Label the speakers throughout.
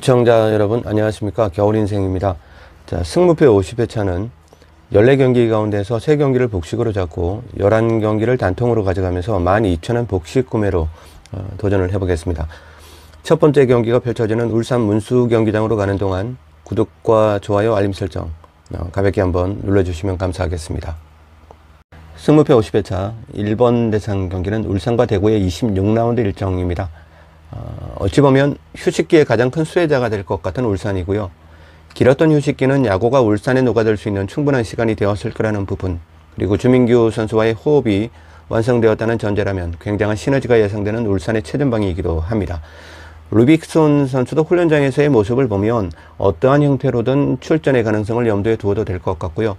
Speaker 1: 시청자 여러분 안녕하십니까. 겨울인생입니다. 자, 승무표 50회차는 14경기 가운데서 3경기를 복식으로 잡고 11경기를 단통으로 가져가면서 12,000원 복식 구매로 도전을 해보겠습니다. 첫 번째 경기가 펼쳐지는 울산 문수 경기장으로 가는 동안 구독과 좋아요 알림 설정 가볍게 한번 눌러주시면 감사하겠습니다. 승무표 50회차 1번 대상 경기는 울산과 대구의 26라운드 일정입니다. 어찌 보면 휴식기에 가장 큰 수혜자가 될 것 같은 울산이고요. 길었던 휴식기는 야구가 울산에 녹아들 수 있는 충분한 시간이 되었을 거라는 부분, 그리고 주민규 선수와의 호흡이 완성되었다는 전제라면 굉장한 시너지가 예상되는 울산의 최전방이기도 합니다. 루빅손 선수도 훈련장에서의 모습을 보면 어떠한 형태로든 출전의 가능성을 염두에 두어도 될 것 같고요.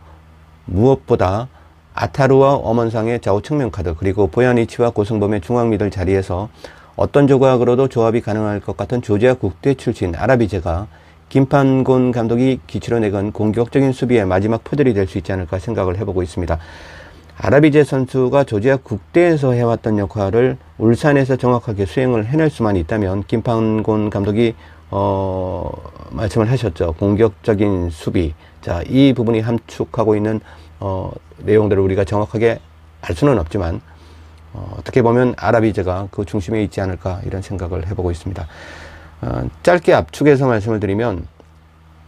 Speaker 1: 무엇보다 아타루와 엄원상의 좌우 측면 카드, 그리고 보야니치와 고승범의 중앙 미들 자리에서 어떤 조각으로도 조합이 가능할 것 같은 조지아 국대 출신 아라비제가 김판곤 감독이 기치로 내건 공격적인 수비의 마지막 퍼즐이 될 수 있지 않을까 생각을 해보고 있습니다. 아라비제 선수가 조지아 국대에서 해왔던 역할을 울산에서 정확하게 수행을 해낼 수만 있다면 김판곤 감독이 말씀을 하셨죠. 공격적인 수비. 자, 이 부분이 함축하고 있는 내용들을 우리가 정확하게 알 수는 없지만 어떻게 보면 아라비제가 그 중심에 있지 않을까 이런 생각을 해보고 있습니다. 짧게 압축해서 말씀을 드리면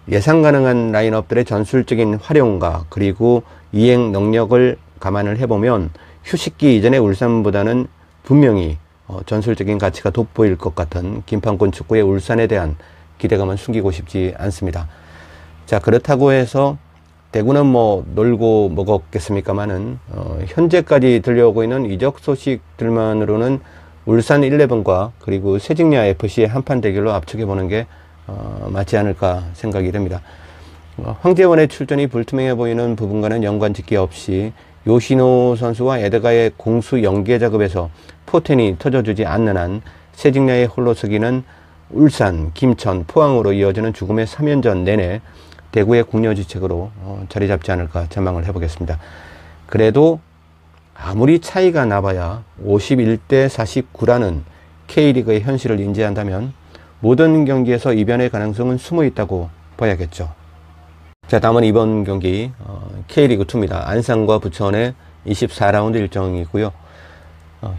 Speaker 1: 예상 가능한 라인업들의 전술적인 활용과 그리고 이행 능력을 감안을 해보면 휴식기 이전의 울산보다는 분명히 전술적인 가치가 돋보일 것 같은 김판곤 축구의 울산에 대한 기대감은 숨기고 싶지 않습니다. 자, 그렇다고 해서 대구는 뭐 놀고 먹었겠습니까마는 현재까지 들려오고 있는 이적 소식들만으로는 울산 11과 그리고 세징야 FC의 한판 대결로 압축해보는 게 맞지 않을까 생각이 됩니다. 황재원의 출전이 불투명해 보이는 부분과는 연관짓기 없이 요시노 선수와 에드가의 공수 연계 작업에서 포텐이 터져주지 않는 한 세징야의 홀로서기는 울산, 김천, 포항으로 이어지는 죽음의 3연전 내내 대구의 궁여지책으로 자리 잡지 않을까 전망을 해보겠습니다. 그래도 아무리 차이가 나봐야 51대 49라는 K리그의 현실을 인지한다면 모든 경기에서 이변의 가능성은 숨어 있다고 봐야겠죠. 자, 다음은 이번 경기 K리그2입니다. 안산과 부천의 24라운드 일정이고요.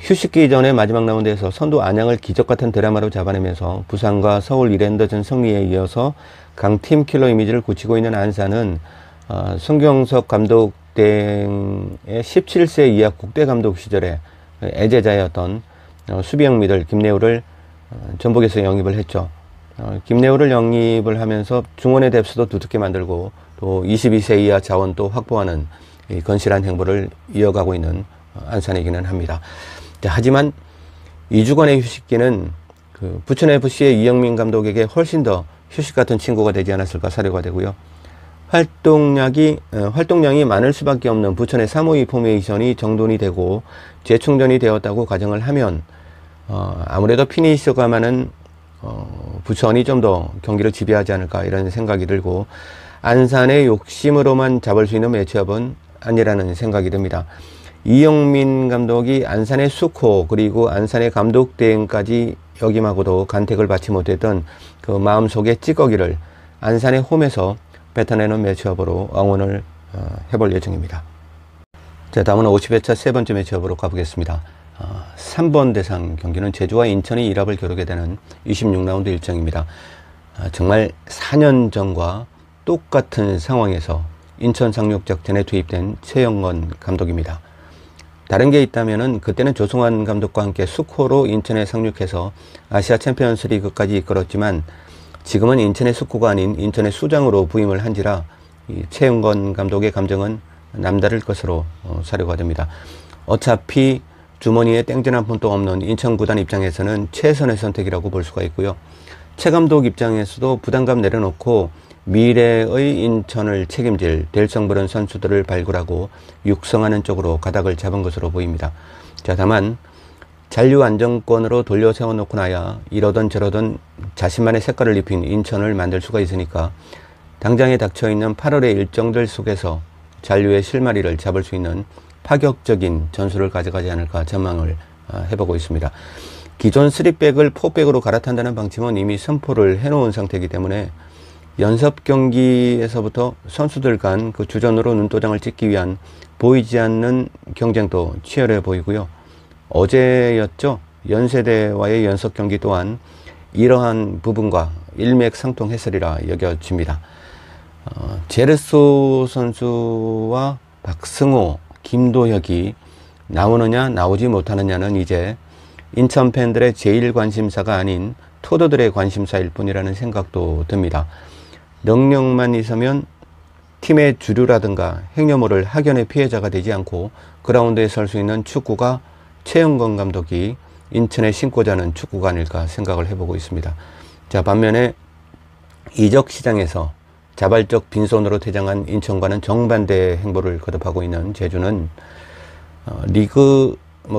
Speaker 1: 휴식기 전의 마지막 라운드에서 선두 안양을 기적같은 드라마로 잡아내면서 부산과 서울 이랜더전 승리에 이어서 강팀 킬러 이미지를 굳히고 있는 안산은 손경석 감독 땡의 17세 이하 국대 감독 시절에 애제자였던 수비형 미들 김내우를 전북에서 영입을 했죠. 김내우를 영입을 하면서 중원의 뎁스도 두텁게 만들고 또 22세 이하 자원도 확보하는 이 건실한 행보를 이어가고 있는 안산이기는 합니다. 자, 하지만 2주간의 휴식기는 그 부천FC의 이영민 감독에게 훨씬 더 휴식 같은 친구가 되지 않았을까 사료가 되고요. 활동량이 많을 수밖에 없는 부천의 352 포메이션이 정돈이 되고 재충전이 되었다고 가정을 하면 아무래도 피니셔가 많은 부천이 좀 더 경기를 지배하지 않을까 이런 생각이 들고 안산의 욕심으로만 잡을 수 있는 매치업은 아니라는 생각이 듭니다. 이영민 감독이 안산의 수코 그리고 안산의 감독 대행까지 역임하고도 간택을 받지 못했던 그 마음속의 찌꺼기를 안산의 홈에서 뱉어내는 매치업으로 응원을 해볼 예정입니다. 자, 다음은 50회차 세 번째 매치업으로 가보겠습니다. 3번 대상 경기는 제주와 인천이 1합을 겨루게 되는 26라운드 일정입니다. 정말 4년 전과 똑같은 상황에서 인천 상륙작전에 투입된 최영건 감독입니다. 다른 게 있다면은 그때는 조성환 감독과 함께 수코로 인천에 상륙해서 아시아 챔피언스 리그까지 이끌었지만 지금은 인천의 수코가 아닌 인천의 수장으로 부임을 한지라 이 최영건 감독의 감정은 남다를 것으로 사료가 됩니다. 어차피 주머니에 땡전 한 푼도 없는 인천 구단 입장에서는 최선의 선택이라고 볼 수가 있고요. 최 감독 입장에서도 부담감 내려놓고 미래의 인천을 책임질 될성부른 선수들을 발굴하고 육성하는 쪽으로 가닥을 잡은 것으로 보입니다. 자, 다만 잔류 안정권으로 돌려 세워놓고 나야 이러던 저러던 자신만의 색깔을 입힌 인천을 만들 수가 있으니까 당장에 닥쳐있는 8월의 일정들 속에서 잔류의 실마리를 잡을 수 있는 파격적인 전술을 가져가지 않을까 전망을 해보고 있습니다. 기존 3백을 4백으로 갈아탄다는 방침은 이미 선포를 해놓은 상태이기 때문에 연습 경기에서부터 선수들 간 그 주전으로 눈도장을 찍기 위한 보이지 않는 경쟁도 치열해 보이고요. 어제였죠. 연세대와의 연습 경기 또한 이러한 부분과 일맥상통했으리라 여겨집니다. 제르소 선수와 박승호, 김도혁이 나오느냐 나오지 못하느냐는 이제 인천 팬들의 제일 관심사가 아닌 토도들의 관심사일 뿐이라는 생각도 듭니다. 능력만 있으면 팀의 주류라든가 행여모를 학연의 피해자가 되지 않고 그라운드에 설 수 있는 축구가 최영건 감독이 인천에 신고자 하는 축구가 아닐까 생각을 해보고 있습니다. 자, 반면에 이적 시장에서 자발적 빈손으로 퇴장한 인천과는 정반대의 행보를 거듭하고 있는 제주는 리그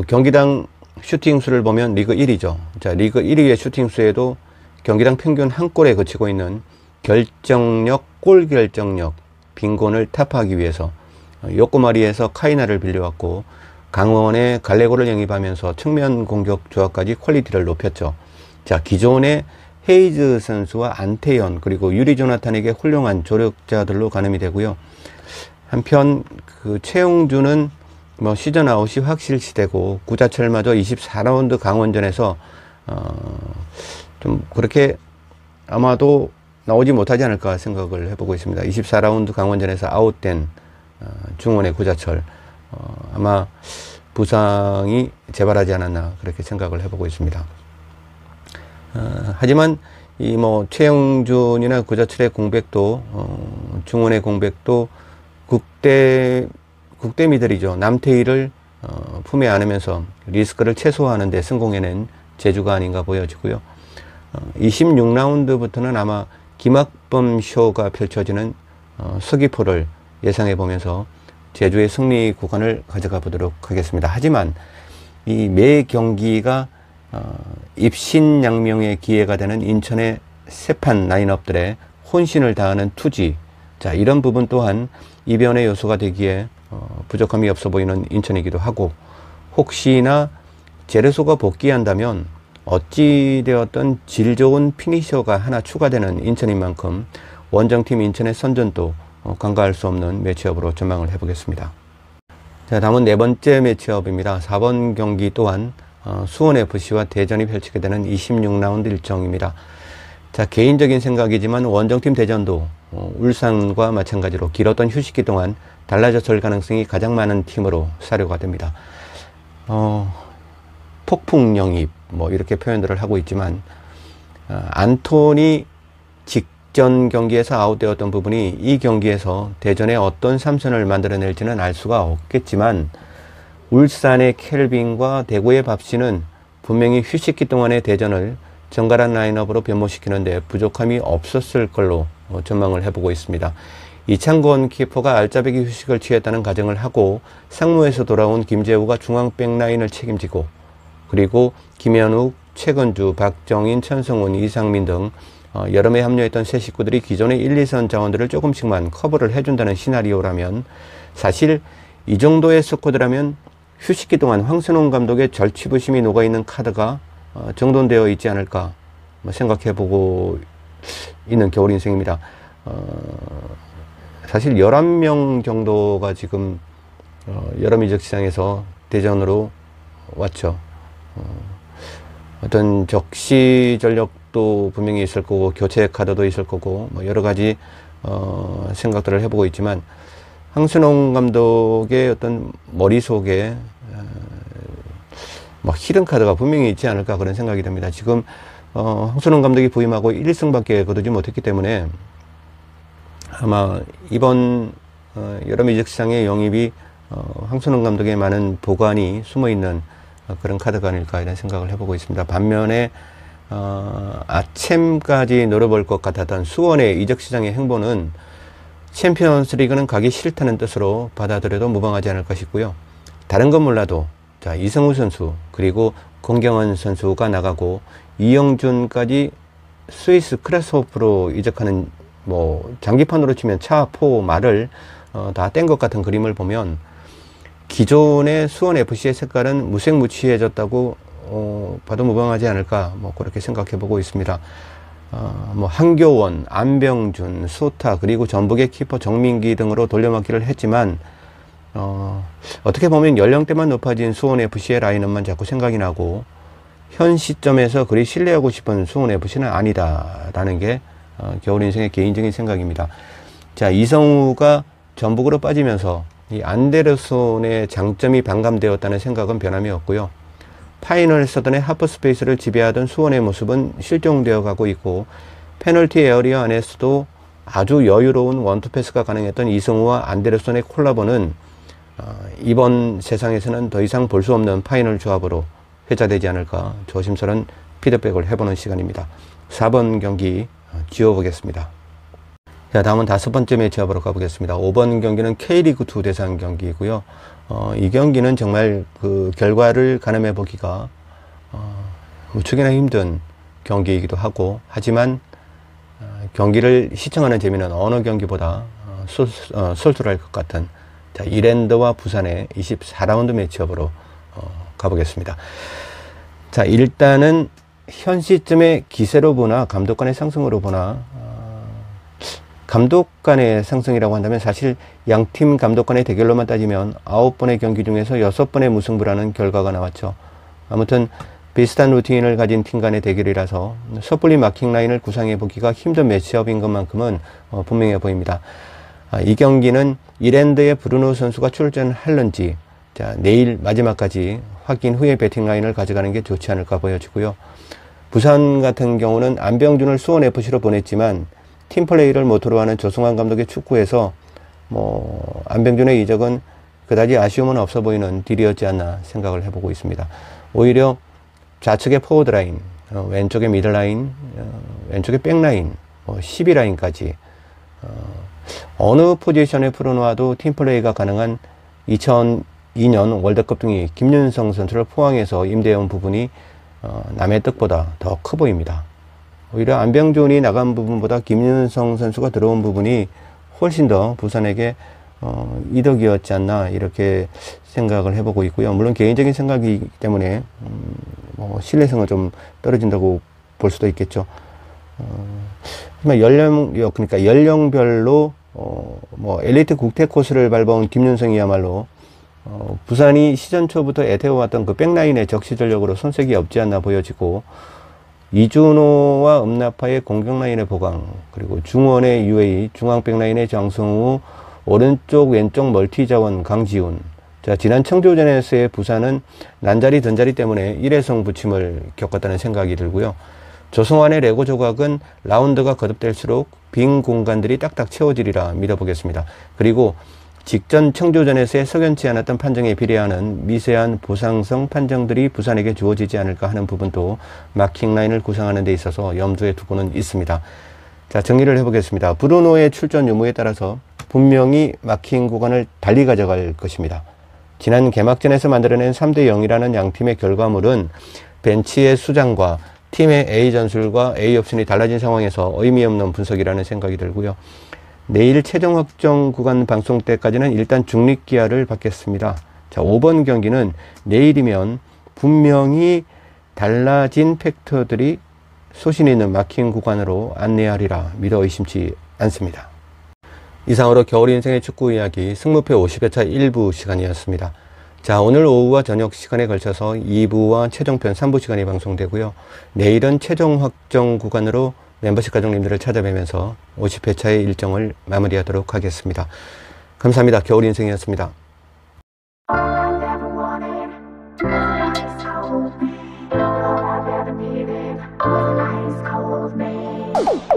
Speaker 1: 경기당 슈팅 수를 보면 리그 1위죠. 자, 리그 1위의 슈팅 수에도 경기당 평균 한 골에 그치고 있는 결정력, 골 결정력, 빈곤을 타파하기 위해서 요코마리에서 카이나를 빌려왔고 강원에 갈레고를 영입하면서 측면 공격 조합까지 퀄리티를 높였죠. 자, 기존의 헤이즈 선수와 안태현 그리고 유리 조나탄에게 훌륭한 조력자들로 가늠이 되고요. 한편 그 최용준은 시즌 아웃이 확실시되고 구자철마저 24라운드 강원전에서 좀 그렇게 아마도 나오지 못하지 않을까 생각을 해보고 있습니다. 24라운드 강원전에서 아웃된 중원의 구자철 아마 부상이 재발하지 않았나 그렇게 생각을 해보고 있습니다. 하지만 이 최영준이나 구자철의 공백도 중원의 공백도 국대미들이죠. 남태희를 품에 안으면서 리스크를 최소화하는 데 성공해낸 제주가 아닌가 보여지고요. 26라운드부터는 아마 김학범 쇼가 펼쳐지는 서귀포를 예상해 보면서 제주의 승리 구간을 가져가 보도록 하겠습니다. 하지만 이 매 경기가 입신양명의 기회가 되는 인천의 세판 라인업들의 혼신을 다하는 투지, 자, 이런 부분 또한 이변의 요소가 되기에 부족함이 없어 보이는 인천이기도 하고, 혹시나 제르소가 복귀한다면 어찌되었던 질 좋은 피니셔가 하나 추가되는 인천인 만큼 원정팀 인천의 선전도 간과할 수 없는 매치업으로 전망을 해보겠습니다. 자, 다음은 네 번째 매치업입니다. 4번 경기 또한 수원FC와 대전이 펼치게 되는 26라운드 일정입니다. 자, 개인적인 생각이지만 원정팀 대전도 울산과 마찬가지로 길었던 휴식기 동안 달라졌을 가능성이 가장 많은 팀으로 사료가 됩니다. 폭풍 영입 이렇게 표현들을 하고 있지만 안톤이 직전 경기에서 아웃되었던 부분이 이 경기에서 대전에 어떤 삼선을 만들어낼지는 알 수가 없겠지만 울산의 켈빈과 대구의 밥씨는 분명히 휴식기 동안의 대전을 정갈한 라인업으로 변모시키는데 부족함이 없었을 걸로 전망을 해보고 있습니다. 이창권 키퍼가 알짜배기 휴식을 취했다는 가정을 하고 상무에서 돌아온 김재우가 중앙백 라인을 책임지고, 그리고 김현욱, 최건주, 박정인, 천성훈, 이상민 등 여름에 합류했던 새 식구들이 기존의 1, 2선 자원들을 조금씩만 커버를 해준다는 시나리오라면, 사실 이 정도의 스쿼드라면 휴식기 동안 황선홍 감독의 절치부심이 녹아있는 카드가 정돈되어 있지 않을까 생각해보고 있는 겨울인생입니다. 사실 11명 정도가 지금 여름 이적 시장에서 대전으로 왔죠. 어떤 적시 전력도 분명히 있을 거고 교체 카드도 있을 거고 여러 가지 생각들을 해보고 있지만, 황순홍 감독의 어떤 머릿속에 히든 카드가 분명히 있지 않을까 그런 생각이 듭니다. 지금 황순홍 감독이 부임하고 1승밖에 거두지 못했기 때문에 아마 이번 여름 이적 시장의 영입이 황순홍 감독의 많은 보관이 숨어있는 그런 카드가 아닐까 이런 생각을 해보고 있습니다. 반면에 아챔까지 노려볼 것 같았던 수원의 이적 시장의 행보는 챔피언스 리그는 가기 싫다는 뜻으로 받아들여도 무방하지 않을까 싶고요. 다른 건 몰라도 자, 이성우 선수 그리고 권경원 선수가 나가고 이영준까지 스위스 크라스호프로 이적하는 장기판으로 치면 차, 포, 말을 다 뗀 것 같은 그림을 보면 기존의 수원FC의 색깔은 무색무취해졌다고 봐도 무방하지 않을까 뭐 그렇게 생각해 보고 있습니다. 뭐 한교원, 안병준, 수타 그리고 전북의 키퍼 정민기 등으로 돌려막기를 했지만 어떻게 보면 연령대만 높아진 수원FC의 라인업만 자꾸 생각이 나고 현 시점에서 그리 신뢰하고 싶은 수원FC는 아니다라는 게 겨울인생의 개인적인 생각입니다. 자, 이성우가 전북으로 빠지면서 이 안데르손의 장점이 반감되었다는 생각은 변함이 없고요. 파이널 서든의 하프스페이스를 지배하던 수원의 모습은 실종되어 가고 있고 페널티 에어리어 안에서도 아주 여유로운 원투패스가 가능했던 이성우와 안데르손의 콜라보는 이번 세상에서는 더 이상 볼 수 없는 파이널 조합으로 회자되지 않을까 조심스러운 피드백을 해보는 시간입니다. 4번 경기 지워보겠습니다. 자, 다음은 5번째 매치업으로 가보겠습니다. 5번 경기는 K리그2 대상 경기이고요. 이 경기는 정말 그 결과를 가늠해 보기가 무척이나 힘든 경기이기도 하고 하지만 경기를 시청하는 재미는 어느 경기보다 쏠쏠할 것 같은 자, 이랜드와 부산의 24라운드 매치업으로 가보겠습니다. 자, 일단은 현 시점의 기세로 보나 감독 간의 상승으로 보나 감독 간의 상승이라고 한다면 사실 양팀 감독 간의 대결로만 따지면 9번의 경기 중에서 6번의 무승부라는 결과가 나왔죠. 아무튼 비슷한 루틴을 가진 팀 간의 대결이라서 섣불리 마킹 라인을 구상해 보기가 힘든 매치업인 것만큼은 분명해 보입니다. 이 경기는 이랜드의 브루노 선수가 출전할런지 자, 내일 마지막까지 확인 후에 배팅 라인을 가져가는 게 좋지 않을까 보여지고요. 부산 같은 경우는 안병준을 수원FC로 보냈지만 팀플레이를 모토로 하는 조승환 감독의 축구에서 뭐 안병준의 이적은 그다지 아쉬움은 없어 보이는 딜이었지 않나 생각을 해보고 있습니다. 오히려 좌측의 포워드 라인, 왼쪽의 미들 라인, 왼쪽의 백 라인, 12라인까지 어느 포지션에 풀어놓아도 팀플레이가 가능한 2002년 월드컵 등이 김윤성 선수를 포항에서 임대해온 부분이 남의 뜻보다 더 커 보입니다. 오히려 안병준이 나간 부분보다 김윤성 선수가 들어온 부분이 훨씬 더 부산에게 이득이었지 않나 이렇게 생각을 해보고 있고요. 물론 개인적인 생각이기 때문에 신뢰성은 좀 떨어진다고 볼 수도 있겠죠. 하지만 그러니까 연령별로 뭐 엘리트 국대 코스를 밟아온 김윤성이야말로 부산이 시즌 초부터 애태워왔던 그 백라인의 적시 전력으로 손색이 없지 않나 보여지고 이준호와 음나파의 공격 라인의 보강 그리고 중원의 UA 중앙 백라인의 장성우 오른쪽 왼쪽 멀티 자원 강지훈 자 지난 청주전에서의 부산은 난자리 던자리 때문에 일회성 부침을 겪었다는 생각이 들고요. 조성환의 레고 조각은 라운드가 거듭될수록 빈 공간들이 딱딱 채워지리라 믿어보겠습니다. 그리고 직전 청주전에서의 석연치 않았던 판정에 비례하는 미세한 보상성 판정들이 부산에게 주어지지 않을까 하는 부분도 마킹 라인을 구성하는 데 있어서 염두에 두고는 있습니다. 자, 정리를 해보겠습니다. 브루노의 출전 유무에 따라서 분명히 마킹 구간을 달리 가져갈 것입니다. 지난 개막전에서 만들어낸 3대 0이라는 양팀의 결과물은 벤치의 수장과 팀의 A 전술과 A 옵션이 달라진 상황에서 의미 없는 분석이라는 생각이 들고요. 내일 최종 확정 구간 방송 때까지는 일단 중립기아를 받겠습니다. 자, 5번 경기는 내일이면 분명히 달라진 팩터들이 소신 있는 마킹 구간으로 안내하리라 믿어 의심치 않습니다. 이상으로 겨울 인생의 축구 이야기 승무패 50회차 1부 시간이었습니다. 자, 오늘 오후와 저녁 시간에 걸쳐서 2부와 최종편 3부 시간이 방송되고요. 내일은 최종 확정 구간으로 멤버십 가족님들을 찾아뵈면서 50회차의 일정을 마무리하도록 하겠습니다. 감사합니다. 겨울 인생이었습니다. All I've ever needed was a nice cold man.